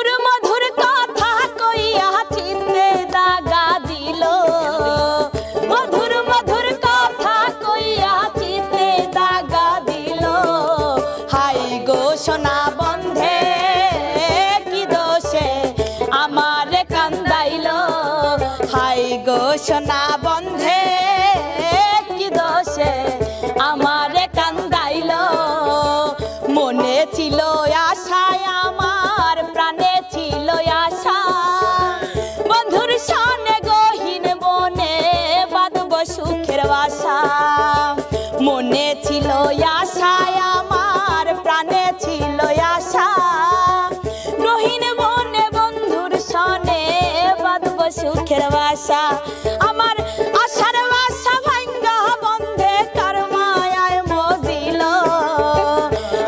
মধুর মধুর কথা কইয়া চিত্তে দাগা দিল মধুর মধুর কথা কইয়া চিত্তে দাগা দিল হাই গো সোনা বন্ধে কি দোষে আমারে কান্দাইল হাই গো সোনা বন্ধে কি দোষে আমারে কান্দাইল মনে ছিল আশায় আমার প্রাণে ছিল আশা বন্ধুর সনে গহীন বনে বাঁধব সুখের বাসা মনে ছিল আশায় আমার প্রাণে ছিল আশা গহীন বনে বন্ধুর সনে বাঁধব সুখের বাসা আমার আশার বাসা ভাঙ্গা বন্ধে কার মায়ায় মজিল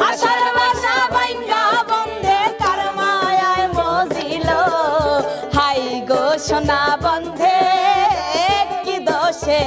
আশার বাসা ভাঙ্গা বন্ধে কার মায়ায় মজিল হাই গো সোনা বন্ধে কি দোষে